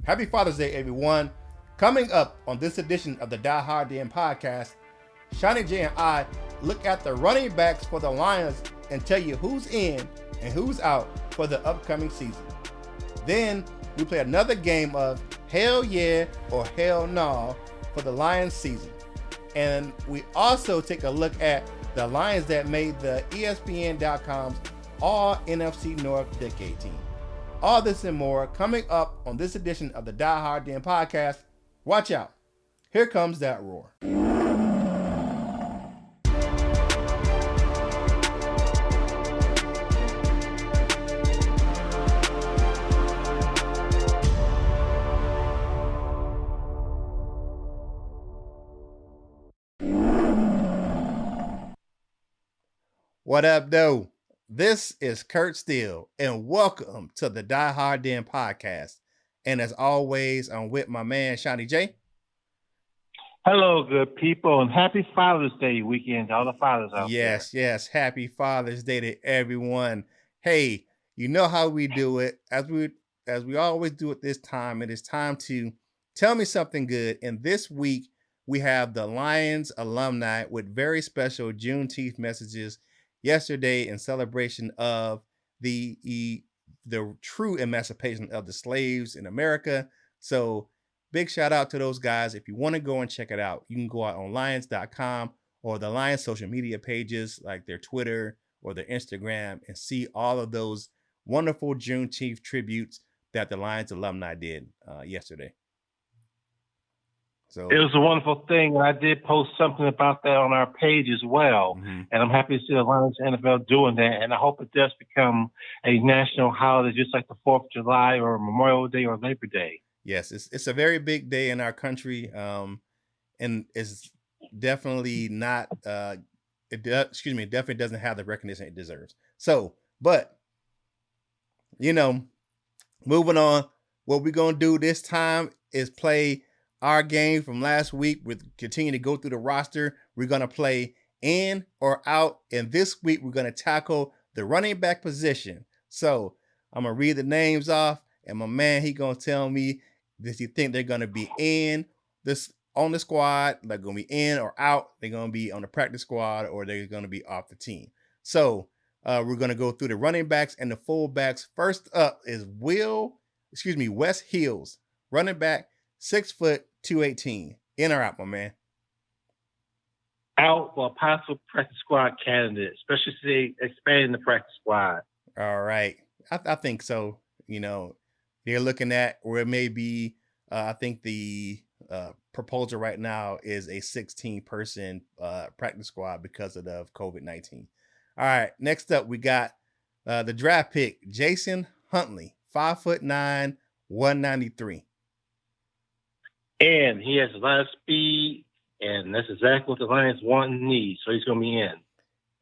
Happy Father's Day, everyone. Coming up on this edition of the Die Hard Den podcast, Seany J and I look at the running backs for the Lions and tell you who's in and who's out for the upcoming season. Then we play another game of Hell Yeah or Hell Naw for the Lions season. And we also take a look at the Lions that made the ESPN.com's All NFC North Decade team. All this and more coming up on this edition of the Die Hard Den podcast. Watch out. Here comes that roar. What up, though? This is Kurt Steele, and welcome to the Die Hard Den podcast. And as always, I'm with my man, Seany J. Hello, good people, and happy Father's Day weekend to all the fathers out there. Yes. Happy Father's Day to everyone. Hey, you know how we do it. As we always do at this time, it is time to tell me something good. And this week, we have the Lions alumni with very special Juneteenth messages yesterday in celebration of the true emancipation of the slaves in America. So big shout out to those guys. If you want to go and check it out, you can go out on lions.com or the Lions social media pages like their Twitter or their Instagram and see all of those wonderful Juneteenth tributes that the Lions alumni did yesterday. So it was a wonderful thing. I did post something about that on our page as well. And I'm happy to see the Lions NFL doing that. And I hope it does become a national holiday, just like the 4th of July or Memorial Day or Labor Day. Yes, it's a very big day in our country. And it's definitely not, it definitely doesn't have the recognition it deserves. So, but, moving on, what we're going to do this time is play our game from last week. We'll continue to go through the roster. We're going to play in or out. And this week, we're going to tackle the running back position. So I'm going to read the names off. And my man, he going to tell me, does he think they're going to be on the squad? They're going to be in or out. They're going to be on the practice squad or they're going to be off the team. So we're going to go through the running backs and the fullbacks. First up is Wes Hills, running back, 6 foot, 218. In or out, my man? Out for a possible practice squad candidate, especially if they expand the practice squad. All right. I think so. They're looking at where it may be, I think the proposal right now is a 16-person practice squad because of the COVID-19. All right. Next up, we got the draft pick, Jason Huntley, 5'9", 193. And he has a lot of speed, and that's exactly what the Lions want and need. So he's going to be in.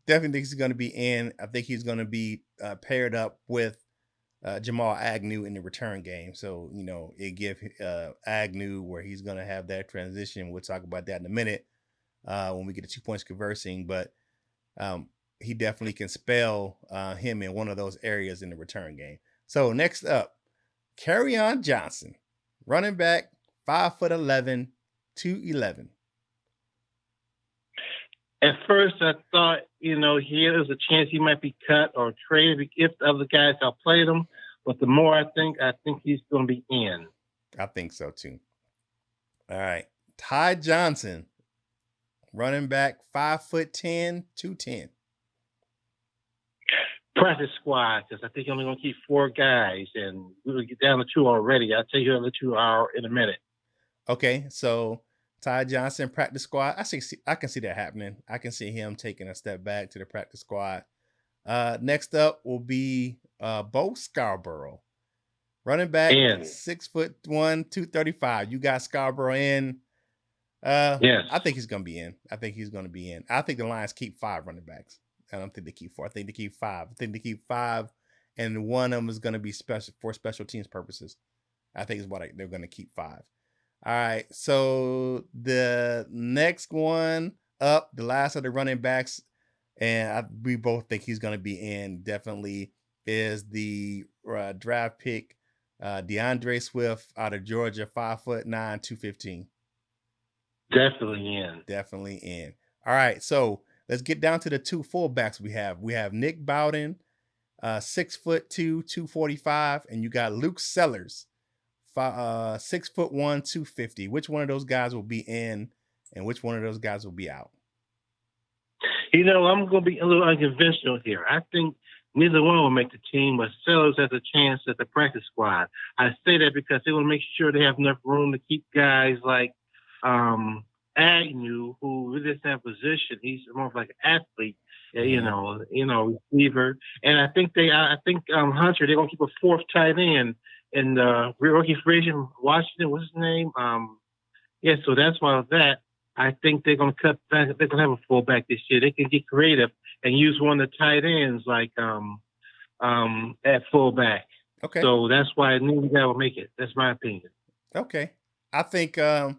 Definitely think he's going to be in. I think he's going to be paired up with Jamal Agnew in the return game. So, it give Agnew where he's going to have that transition. We'll talk about that in a minute when we get to 2 points conversing. But he definitely can spell him in one of those areas in the return game. So next up, Kerryon Johnson, running back, 5'11", 211. At first, I thought, here is a chance he might be cut or traded if the other guys outplayed him. But the more I think he's going to be in. I think so, too. All right. Ty Johnson, running back, 5'10", 210. Practice squad, because I think I'm only going to keep 4 guys, and we're going to get down to 2 already. I'll tell you who the other 2 are in a minute. Okay, so Ty Johnson, practice squad. I can see that happening. I can see him taking a step back to the practice squad. Next up will be Bo Scarborough, running back, 6'1", 235. You got Scarborough in. Yes. I think he's going to be in. I think the Lions keep 5 running backs. I don't think they keep 4. I think they keep 5. I think they keep 5, and one of them is going to be special for special teams purposes. I think is what they're going to keep 5. All right, so the next one up, the last of the running backs, and we both think he's going to be in, definitely, is the draft pick DeAndre Swift out of Georgia, 5'9", 215. Definitely in. Definitely in. All right, so let's get down to the two fullbacks we have. We have Nick Bowden, 6'2", 245, and you got Luke Sellers, 6'1", 250. Which one of those guys will be in, and which one of those guys will be out? I'm going to be a little unconventional here. I think neither one will make the team, but Sellers has a chance at the practice squad. I say that because they want to make sure they have enough room to keep guys like Agnew, who really doesn't have position. He's more of like an athlete, receiver. And I think Hunter, they're going to keep a fourth tight end. And rookie free agent Washington, what's his name? So that's why that. I think they're going to cut back. They're going to have a fullback this year. They can get creative and use one of the tight ends like at fullback. Okay. So that's why neither guy will make it. That's my opinion. Okay. I think they're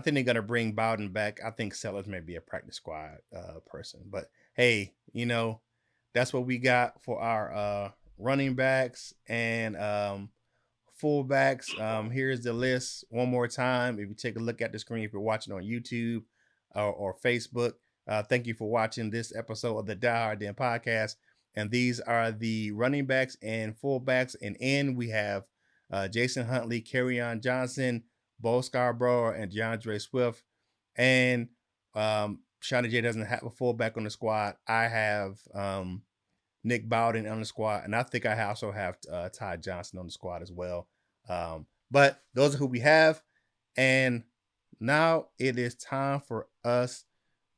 going to bring Bowden back. I think Sellers may be a practice squad person. But hey, that's what we got for our running backs and fullbacks. Here's the list one more time. If you take a look at the screen, if you're watching on YouTube or Facebook, thank you for watching this episode of the Die Hard Den podcast. And these are the running backs and fullbacks. And in we have Jason Huntley, Kerryon Johnson, Bo Scarborough, and DeAndre Swift. And Seany J doesn't have a fullback on the squad. I have Nick Bowden on the squad, and I think I also have Ty Johnson on the squad as well. But those are who we have, and now it is time for us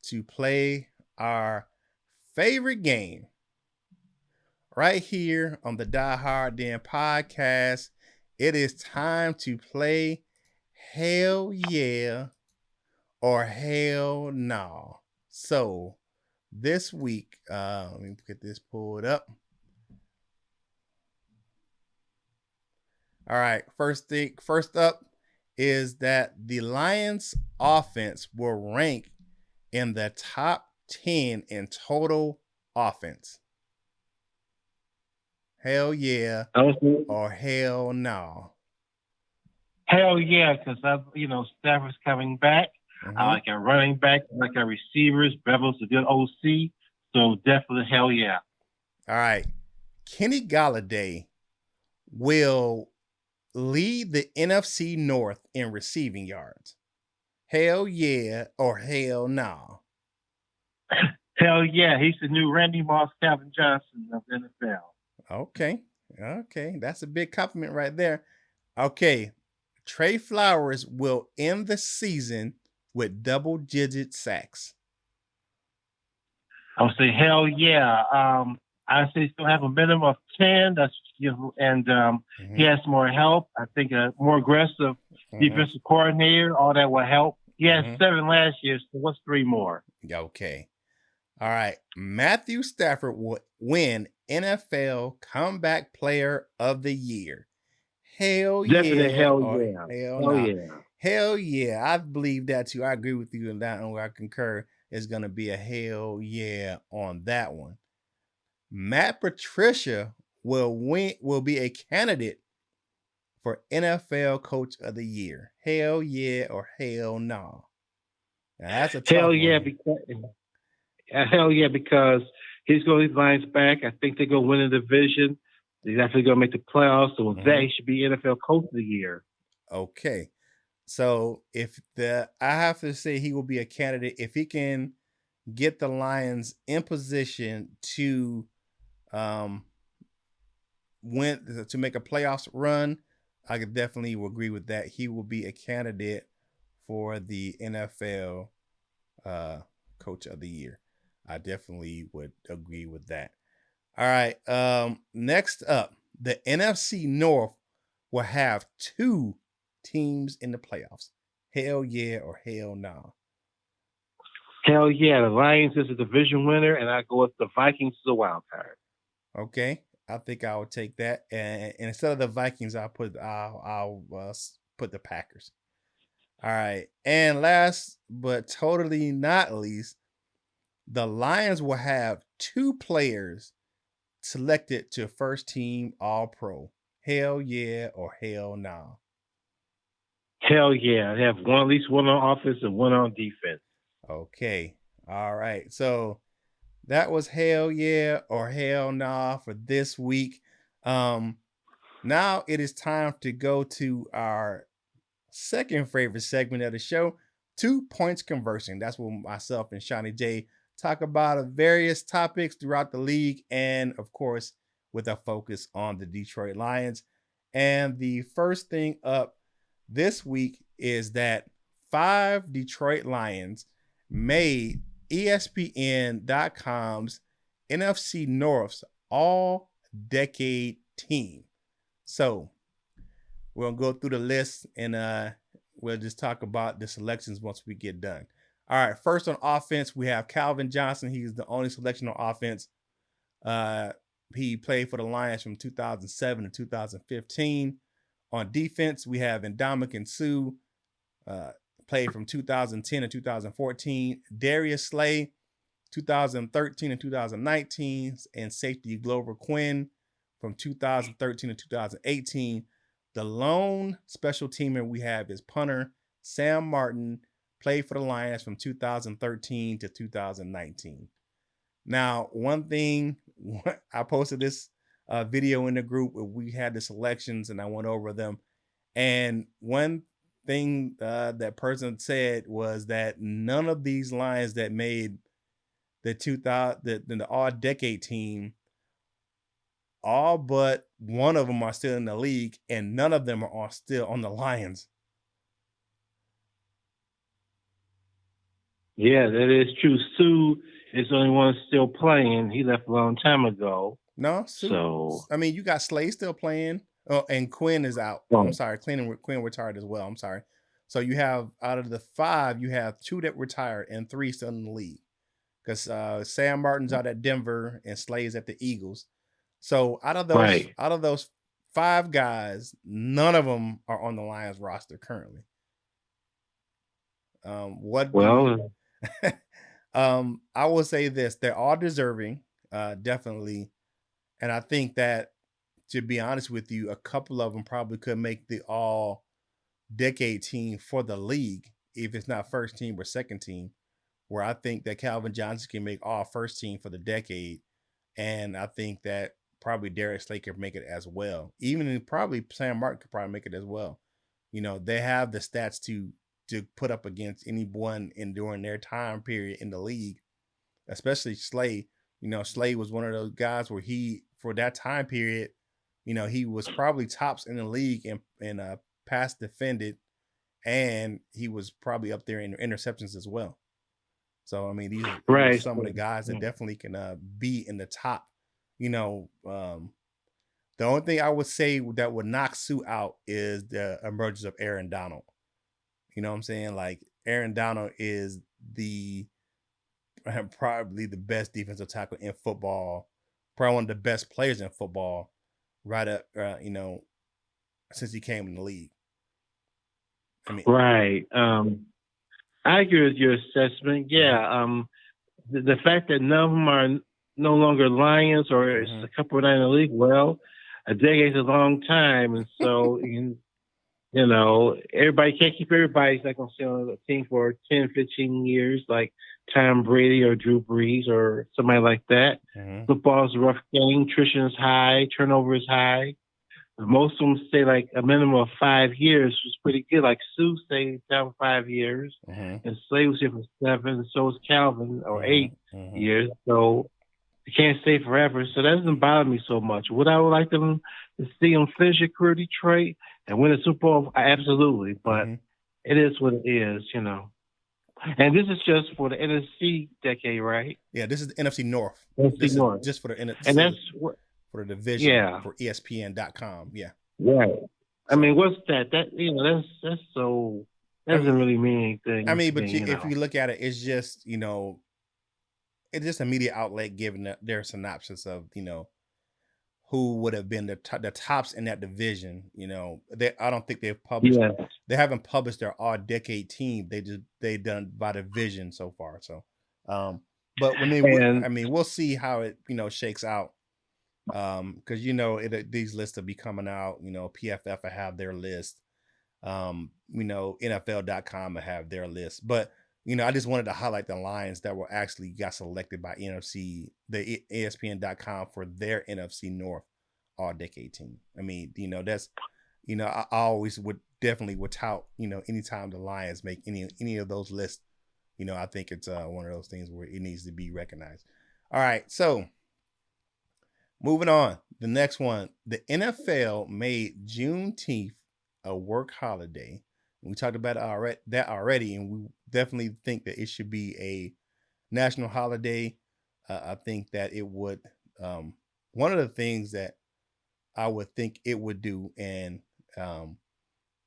to play our favorite game right here on the Die Hard Den podcast. It is time to play Hell Yeah or Hell Naw. So this week, let me get this pulled up. All right, first up is that the Lions offense will rank in the top 10 in total offense. Hell yeah or hell no? Hell yeah, because Stafford's coming back. I like our running back, I like our receivers. Bevel's a good OC, so definitely hell yeah. All right, Kenny Golladay will lead the NFC North in receiving yards. Hell yeah or hell no? Hell yeah, he's the new Randy Moss, Calvin Johnson of the NFL. Okay, that's a big compliment right there. Okay, Trey Flowers will end the season with double-digit sacks. I would say hell yeah. I say he's going to have a minimum of 10. That's he has more help. I think a more aggressive defensive coordinator, all that will help. He had 7 last year, so what's 3 more? Okay. All right. Matthew Stafford will win NFL Comeback Player of the Year. Hell Definitely yeah. Hell yeah. Hell yeah. Hell yeah. I believe that too. I agree with you on that one. I concur. It's going to be a hell yeah on that one. Matt Patricia will be a candidate for NFL Coach of the Year. Hell yeah or hell no? Now that's a tough hell yeah one. Hell yeah, because he's going to lead the Lions back. I think they're going to win the division. They're definitely going to make the playoffs. So with that, he should be NFL Coach of the Year. Okay. So I have to say he will be a candidate if he can get the Lions in position to win, to make a playoffs run. I could definitely agree with that. He will be a candidate for the NFL Coach of the Year. I definitely would agree with that. All right. Next up, the NFC North will have 2 teams in the playoffs. Hell yeah or hell no? Hell yeah. The Lions is a division winner, and I go with the Vikings as a wild card. Okay. I think I would take that. And instead of the Vikings, I'll put the Packers. All right. And last but totally not least, the Lions will have 2 players selected to first team All-Pro. Hell yeah or hell nah? Hell yeah. They have one, at least one on offense and one on defense. Okay. All right. So that was hell yeah or hell nah for this week. Um, Now it is time to go to our second favorite segment of the show, 2 points conversing. That's what myself and Seany J talk about various topics throughout the league, and of course, with a focus on the Detroit Lions. And the first thing up this week is that 5 Detroit Lions made ESPN.com's NFC North's all decade team. So we're gonna go through the list and we'll just talk about the selections once we get done. All right, first on offense, we have Calvin Johnson. He's the only selection on offense. Uh, he played for the Lions from 2007 to 2015. On defense, we have Ndamukong Suh, uh, played from 2010 to 2014. Darius Slay, 2013 and 2019, and safety Glover Quinn from 2013 to 2018. The lone special teamer we have is punter Sam Martin, played for the Lions from 2013 to 2019. Now, one thing, I posted this video in the group where we had the selections and I went over them. And one thing that person said was that none of these Lions that made the all decade team, all but one of them are still in the league, and none of them are still on the Lions. Yeah, that is true. Suh is the only one still playing. He left a long time ago. No, So I mean, you got Slay still playing. Oh, and Quinn is out. Oh, I'm sorry, Quinn retired as well. I'm sorry. So you have, out of the 5, you have 2 that retired and 3 still in the league. Because Sam Martin's out at Denver and Slay's at the Eagles. So out of those 5 guys, none of them are on the Lions roster currently. I will say this: they're all deserving, definitely, and I think that, to be honest with you, a couple of them probably could make the all decade team for the league if it's not first team or second team. Where I think that Calvin Johnson can make all first team for the decade, and I think that probably Darius Slay could make it as well. Even probably Sam Martin could probably make it as well. You know, they have the stats to put up against anyone in during their time period in the league, especially Slay. You know, Slay was one of those guys where he, for that time period, you know, he was probably tops in the league in pass defended, and he was probably up there in interceptions as well. So I mean, these are some of the guys that definitely can be in the top. You know, the only thing I would say that would knock Suh out is the emergence of Aaron Donald. You know what I'm saying? Like, Aaron Donald is probably the best defensive tackle in football, probably one of the best players in football, right up, since he came in the league. I mean, right. I agree with your assessment. Yeah. The fact that none of them are no longer Lions, or a couple of in the league, well, a decade's a long time, and so you know, everybody can't keep everybody's not going to stay on a team for 10, 15 years, like Tom Brady or Drew Brees or somebody like that. Football is a rough game. Attrition is high. Turnover is high. Most of them stay like a minimum of 5 years, which is pretty good. Like Suh stayed down 5 years, and Slay was here for 7, and so was Calvin, or 8 years. So you can't stay forever. So that doesn't bother me so much. Would I like them to see them finish your career Detroit and win a Super Bowl? Absolutely. But it is what it is, you know. And this is just for the NFC decade, right? Yeah, this is the NFC North. NFC North. Is just for the NFC. And that's what, for the division for ESPN.com. Yeah. Right. I mean, what's that? That, you know, that's so, that doesn't really mean anything. I mean, but if you look at it, it's just, you know, it's just a media outlet giving their synopsis of, you know, who would have been the tops in that division. You know, I don't think they've published. They haven't published their all decade team. They done by division so far. So, but when they, I mean, we'll see how it, you know, shakes out. Because these lists will be coming out. PFF will have their list. NFL.com will have their list. But I just wanted to highlight the Lions that were actually got selected by NFC, the ESPN.com for their NFC North All Decade team. I mean, that's I always would definitely would tout, anytime the Lions make any of those lists, I think it's one of those things where it needs to be recognized. All right, so moving on. The next one, the NFL made Juneteenth a work holiday. We talked about that already, and we definitely think that it should be a national holiday. I think that it would. One of the things that I would think it would do, and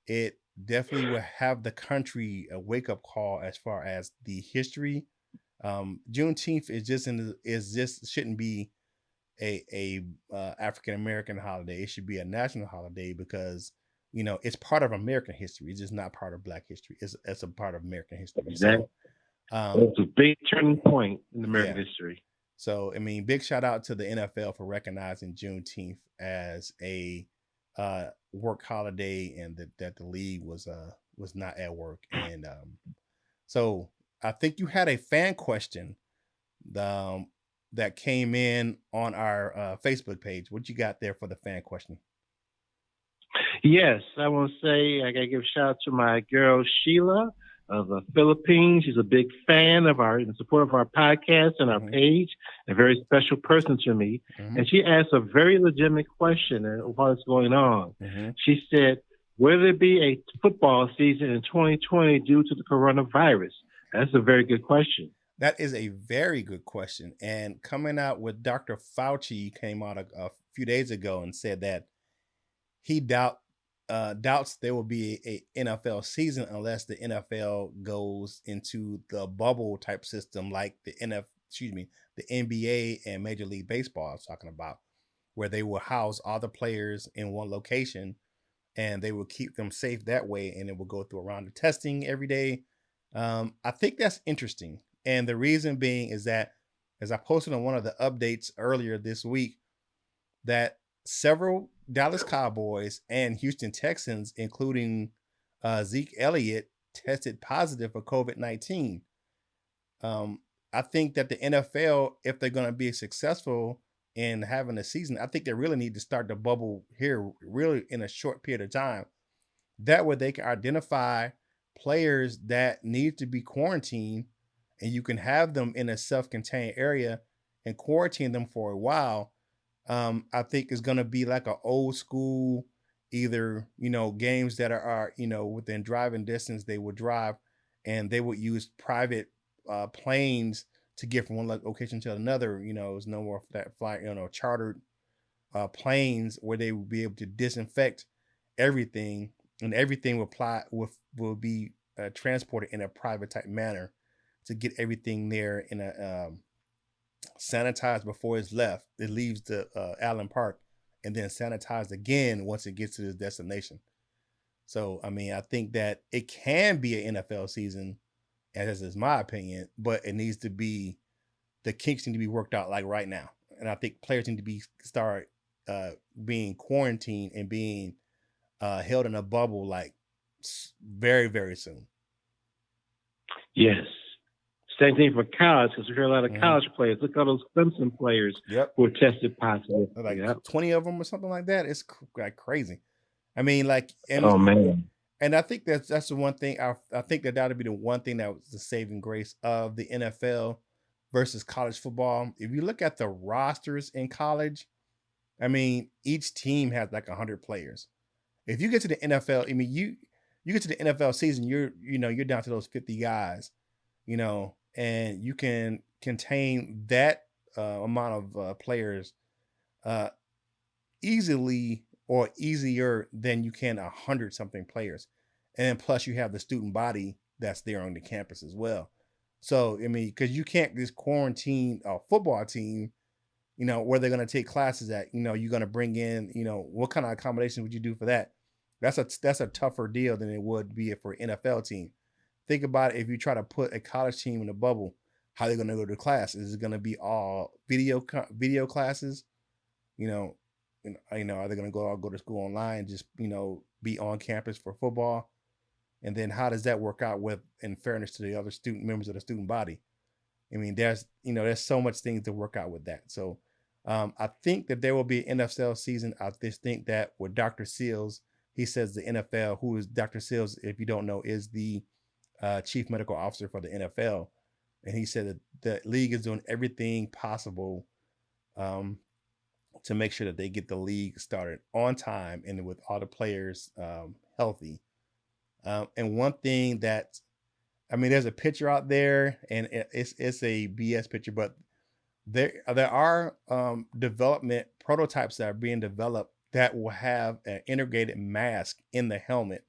it definitely would have the country a wake up call as far as the history. Juneteenth is just shouldn't be a African American holiday. It should be a national holiday because it's part of American history. It's just not part of Black history. It's a part of American history. So it's a big turning point in American yeah. history. So big shout out to the NFL for recognizing Juneteenth as a work holiday, and that the league was not at work. And so I think you had a fan question that came in on our Facebook page. What you got there for the fan question? Yes, I want to say I got to give a shout out to my girl Sheila of the Philippines. She's a big fan of in support of our podcast and our page, a very special person to me. And she asked a very legitimate question of what's going on. She said, will there be a football season in 2020 due to the coronavirus? That's a very good question. That is a very good question. And coming out with Dr. Fauci came out a few days ago and said that he doubts there will be a NFL season unless the NFL goes into the bubble type system like the NBA and Major League Baseball I was talking about, where they will house all the players in one location and they will keep them safe that way, and it will go through a round of testing every day. I think that's interesting. And the reason being is that, as I posted on one of the updates earlier this week, that several Dallas Cowboys and Houston Texans, including Zeke Elliott, tested positive for COVID-19. I think that the NFL, if they're going to be successful in having a season, I think they really need to start the bubble here really in a short period of time. That way they can identify players that need to be quarantined, and you can have them in a self-contained area and quarantine them for a while. I think it's going to be like an old school, either, games that are, within driving distance, they would drive and they would use private planes to get from one location to another. There's no more that flight, chartered planes where they would be able to disinfect everything, and everything will be transported in a private type manner to get everything there in a sanitized before it leaves the Allen Park, and then sanitized again once it gets to its destination. So I think that it can be an NFL season, as is my opinion, but it needs to be, the kinks need to be worked out like right now. And I think players need to start being quarantined and being held in a bubble like very, very soon. Yes. Same thing for college, because we hear a lot of college players. Look at all those Clemson players who are tested positive. Like 20 of them or something like that. It's like crazy. Oh man. And I think that's the one thing. I think that would be the one thing that was the saving grace of the NFL versus college football. If you look at the rosters in college, each team has like 100 players. If you get to the NFL, you get to the NFL season, you're down to those 50 guys, and you can contain that amount of players easily or easier than you can 100 something players. And plus you have the student body that's there on the campus as well. So, because you can't just quarantine a football team, where they're going to take classes at, you're going to bring in, what kind of accommodation would you do for that? That's a tougher deal than it would be for an NFL team. Think about it. If you try to put a college team in a bubble, how they're going to go to class? Is it going to be all video classes? you know, are they going to go to school online and just be on campus for football? And then how does that work out with in fairness to the other student members of the student body? I mean, there's so much things to work out with that. So I think that there will be an NFL season. I just think that with Dr. Seals, he says the NFL, who is Dr. Seals, if you don't know, is the chief medical officer for the NFL. And he said that the league is doing everything possible um, to make sure that they get the league started on time and with all the players healthy. And one thing that, I mean, there's a picture out there, and it's a BS picture, but there are development prototypes that are being developed that will have an integrated mask in the helmet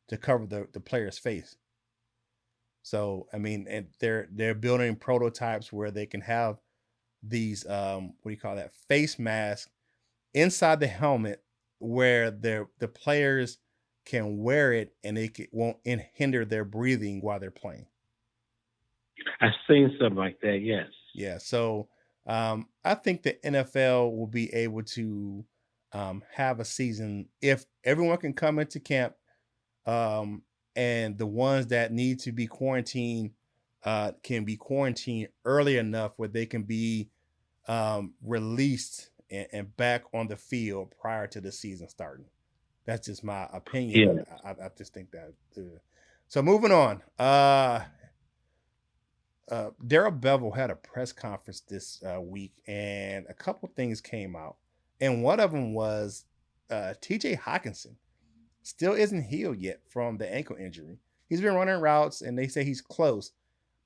to cover the player's face. So I mean, and they're building prototypes where they can have these what do you call that, face masks inside the helmet where the players can wear it and won't hinder their breathing while they're playing. I've seen something like that. Yes. Yeah. So I think the NFL will be able to have a season if everyone can come into camp, and the ones that need to be quarantined can be quarantined early enough where they can be released and back on the field prior to the season starting. That's just my opinion, Yeah. and I just think that. So moving on, Daryl Bevel had a press conference this week, and a couple things came out, and one of them was T.J. Hawkinson still isn't healed yet from the ankle injury. He's been running routes, and they say he's close,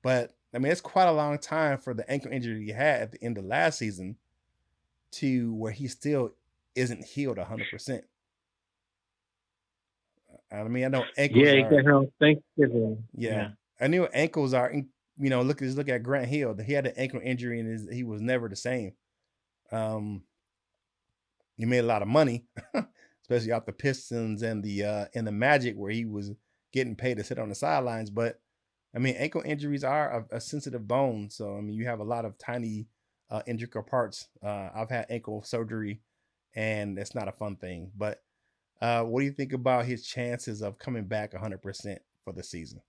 but I mean it's quite a long time for the ankle injury he had at the end of last season to where he still isn't healed 100%. I mean, I know ankles Yeah, you got are. her on Thanksgiving. Yeah, Yeah. I knew ankles are. Look at Grant Hill. He had an ankle injury and he was never the same. He made a lot of money, especially off the Pistons and the Magic, where he was getting paid to sit on the sidelines. But I mean, ankle injuries are a sensitive bone, so I mean, you have a lot of tiny integral parts. I've had ankle surgery, and it's not a fun thing. But what do you think about his chances of coming back 100% for the season?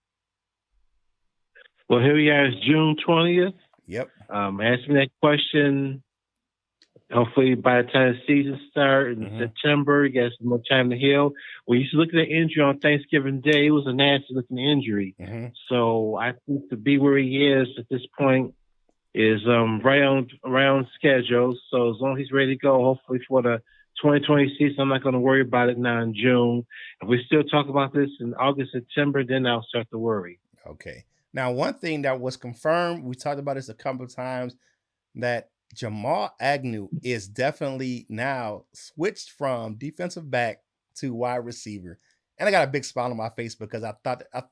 Well, here we are. It's June 20th. Yep. Ask me that question. Hopefully, by the time the season starts in September, you got some more time to heal. When you look at the injury on Thanksgiving Day, it was a nasty looking injury. So I think to be where he is at this point is right on schedule. So as long as he's ready to go, hopefully for the 2020 season, I'm not going to worry about it now in June. If we still talk about this in August, September, then I'll start to worry. Okay. Now, one thing that was confirmed, we talked about this a couple of times, that Jamal Agnew is definitely now switched from defensive back to wide receiver. And I got a big smile on my face because I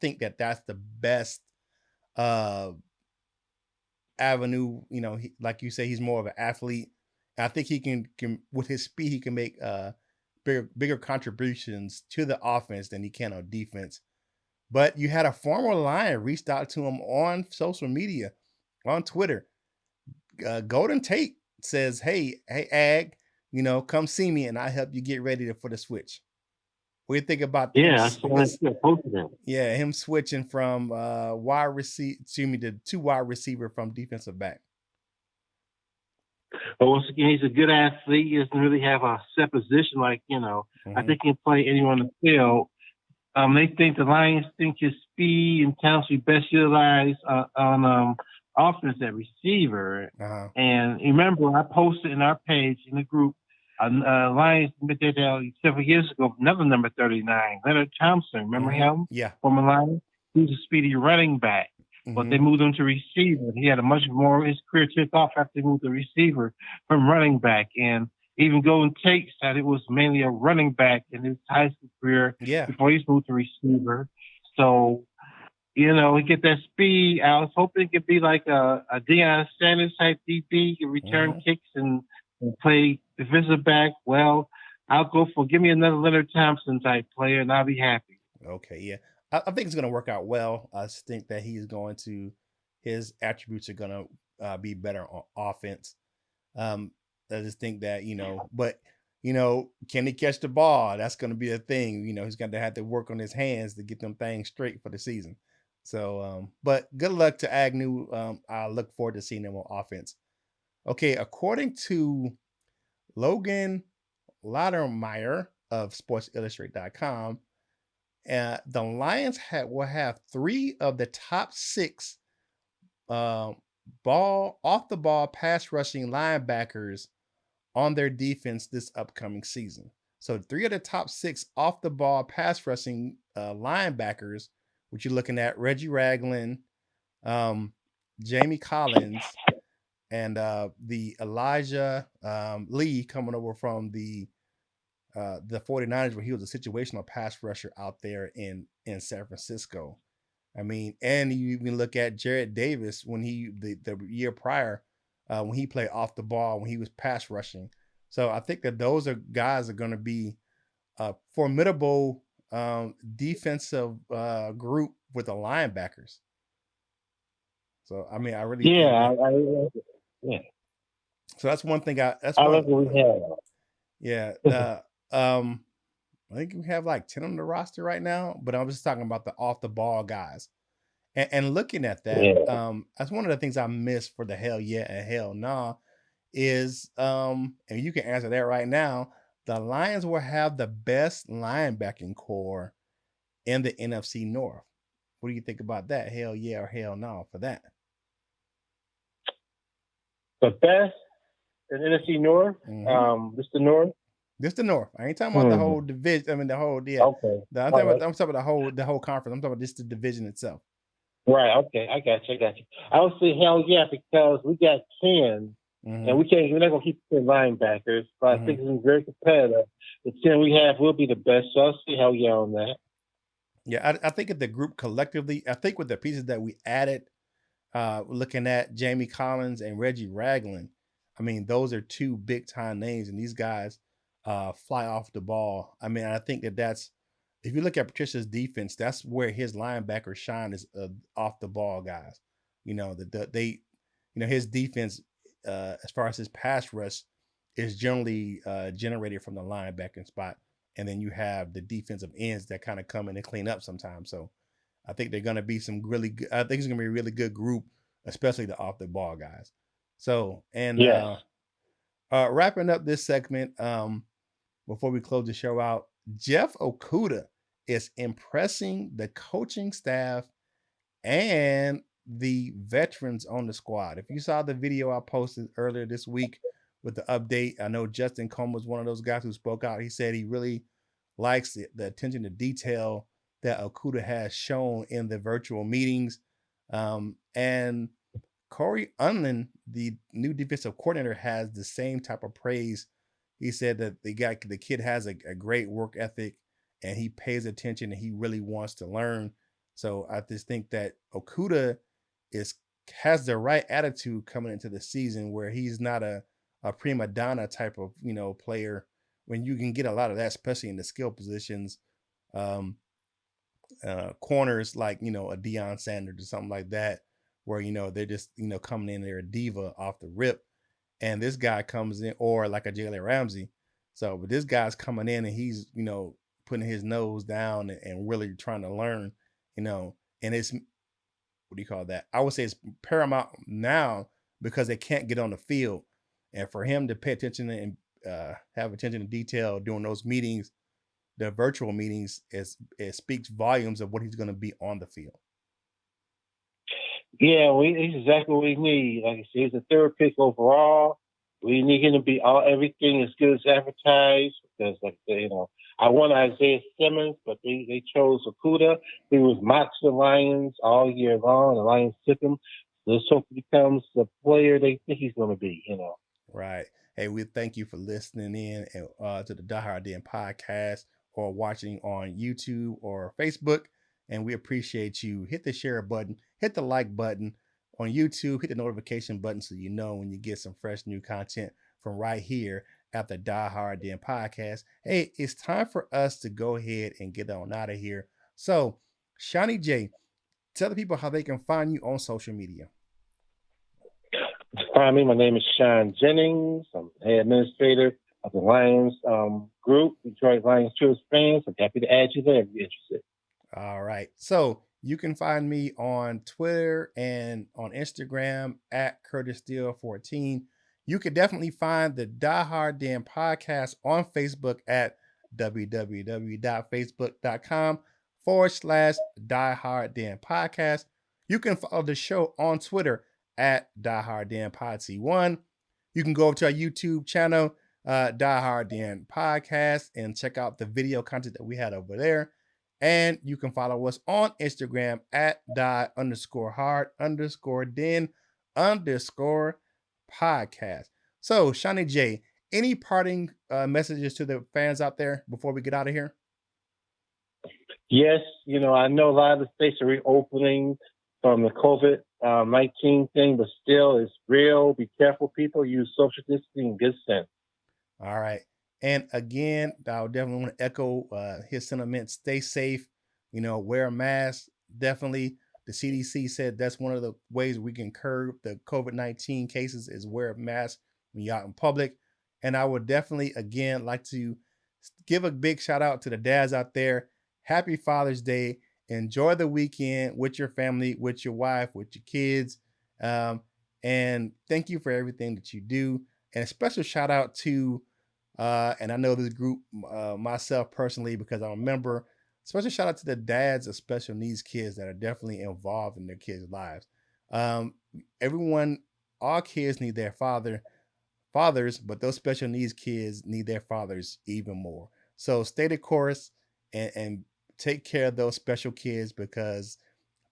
think that that's the best uh avenue. Like you say, he's more of an athlete. I think he can with his speed, he can make bigger contributions to the offense than he can on defense. But you had a former Lion reached out to him on social media, on Twitter. Golden Tate says, "Hey, Ag, come see me, and I help you get ready for the switch." What do you think about him? Yeah, I saw that. Yeah, him switching from wide receiver, to two wide receiver from defensive back. But once again, he's a good athlete. He doesn't really have a set position. I think he can play anywhere on the field. The Lions think his speed and talents will be best utilized on offense at receiver. And remember, I posted in our page in the group, Lions did several years ago, another number 39, Leonard Thompson. Remember him? Yeah. From the Lions? He was a speedy running back. But they moved him to receiver. He had a much more, his career took off after they moved to receiver from running back. And even Golden Tate said it was mainly a running back in his high school career before he moved to receiver. So, he get that speed. I was hoping it could be like a Deion Sanders type DB. He could return kicks and play defensive back. Well, I'll go for give me another Leonard Thompson type player, and I'll be happy. Okay, yeah. I think it's going to work out well. I just think that his attributes are going to be better on offense. I just think that, but can he catch the ball? That's going to be a thing. He's going to have to work on his hands to get them things straight for the season. So, but good luck to Agnew. I look forward to seeing him on offense. Okay, according to Logan Laudermeyer of SportsIllustrated.com, the Lions will have 3 of the top 6 ball off the ball pass rushing linebackers on their defense this upcoming season. So 3 of the top 6 off the ball pass rushing linebackers, which you're looking at Reggie Ragland, Jamie Collins, and the Elijah Lee coming over from the 49ers, where he was a situational pass rusher out there in San Francisco. I mean, and you even look at Jared Davis when the year prior, when he played off the ball, when he was pass rushing. So I think that those are guys are going to be a formidable defensive group with the linebackers. So I mean, I really think that, Yeah. so that's one thing. That's I one. like what we have. Yeah. I think we have like 10 on the roster right now, but I'm just talking about the off the ball guys. And looking at that, Yeah. that's one of the things I miss for the Hell Yeah and Hell Nah is, and you can answer that right now. The Lions will have the best linebacking core in the NFC North. What do you think about that? Hell yeah or hell no for that? The best in NFC North. Just the North. Just the North. I ain't talking about the whole division. I mean the whole Okay. I'm talking about the whole conference. I'm talking about just the division itself. Right. Okay. I got you. I would say hell yeah because we got 10, and we're not gonna keep 10 linebackers, but I think it's very competitive. The 10 we have will be the best. So I'll say hell yeah on that. Yeah, I think of the group collectively. I think with the pieces that we added, looking at Jamie Collins and Reggie Ragland, I mean, those are 2 big time names, and these guys fly off the ball. I mean, I think that's if you look at Patricia's defense, that's where his linebackers shine is off the ball guys. His defense, as far as his pass rush, is generally generated from the linebacking spot, and then you have the defensive ends that kind of come in and clean up sometimes. So I think they're going to be some really good. I think it's going to be a really good group, especially the off the ball guys. So, and wrapping up this segment, before we close the show out, Jeff Okudah is impressing the coaching staff and the veterans on the squad. If you saw the video I posted earlier this week with the update, I know Justin Combs was one of those guys who spoke out. He said he really likes the attention to detail that Okudah has shown in the virtual meetings. And Corey Unlin, the new defensive coordinator, has the same type of praise. He said that the kid has a great work ethic and he pays attention and he really wants to learn. So I just think that Okudah has the right attitude coming into the season where he's not a prima donna type of player when you can get a lot of that, especially in the skill positions. Corners like a Deion Sanders or something like that, where they're just coming in, they're a diva off the rip, and this guy comes in, or like a Jalen Ramsey. So, but this guy's coming in and he's putting his nose down and really trying to learn, and it's what do you call that? I would say it's paramount now because they can't get on the field, and for him to pay attention and have attention to detail during those meetings, the virtual meetings, it speaks volumes of what he's going to be on the field. Yeah, he's exactly what we need. Like I said, he's a 3rd pick overall. We need him to be everything as good as advertised because, like I want Isaiah Simmons, but they chose Okudah. He was mocked the Lions all year long. The Lions took him. Let's hope he becomes the player they think he's going to be. Right. Hey, we thank you for listening in to the Die Hard Den podcast or watching on YouTube or Facebook. And we appreciate you. Hit the share button, hit the like button on YouTube, hit the notification button so you know when you get some fresh new content from right here at the Die Hard Den podcast. Hey, it's time for us to go ahead and get on out of here. So, Seany J, tell the people how they can find you on social media. Hi, my name is Sean Jennings. I'm head administrator of the Lions group, Detroit Lions Cheers fans. I'm happy to add you there if you're interested. All right. So you can find me on Twitter and on Instagram at Curtis Steele 14. You can definitely find the Die Hard Den podcast on Facebook at www.facebook.com/Die Hard Den podcast. You can follow the show on Twitter at Die Hard Den Pod C1. You can go over to our YouTube channel, Die Hard Den podcast, and check out the video content that we had over there. And you can follow us on Instagram at die_hard_den_podcast. So, Seany J, any parting messages to the fans out there before we get out of here? Yes, I know a lot of the states are reopening from the COVID-19 thing, but still, it's real. Be careful, people. Use social distancing in good sense. All right. And again, I definitely want to echo his sentiments. Stay safe, wear a mask. Definitely. The CDC said that's one of the ways we can curb the COVID-19 cases is wear a mask when you're out in public. And I would definitely, again, like to give a big shout out to the dads out there. Happy Father's Day. Enjoy the weekend with your family, with your wife, with your kids. Um, and thank you for everything that you do. And a special shout out to, and I know this group myself personally because I remember, special shout out to the dads of special needs kids that are definitely involved in their kids' lives. Um, everyone, all kids need their fathers, but those special needs kids need their fathers even more. So stay the course and take care of those special kids because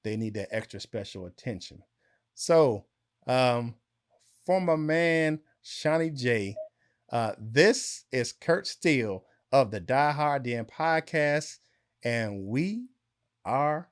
they need that extra special attention. So, for my man Seany J, this is Kurt Steele of the Die Hard Den podcast, and we are